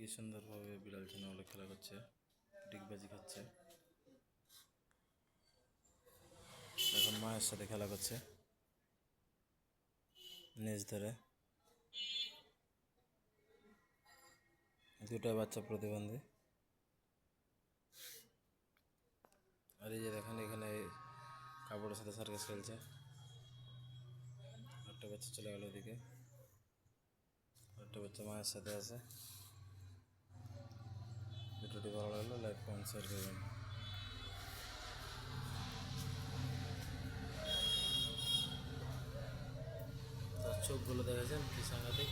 কি সুন্দরভাবে বিড়াল ছানাগুলো খেলা করছে, ডিগবাজি খাচ্ছে। এখন মায়ের সাথে খেলা করছে নিজ ধরে। দুটাই বাচ্চা প্রতিবন্ধী। আর এই যে দেখেন এখানে কাপড়ের সাথে সার্কাস খেলছে। একটা বাচ্চা চলে গেল ওদিকে, একটা বাচ্চা মায়ের সাথে আছে। ভিডিওটি ভালো লাগলো লাইক কমেন্ট শেয়ার করবেন। তার চোখগুলো দেখেছেন কি সাংঘাতিক।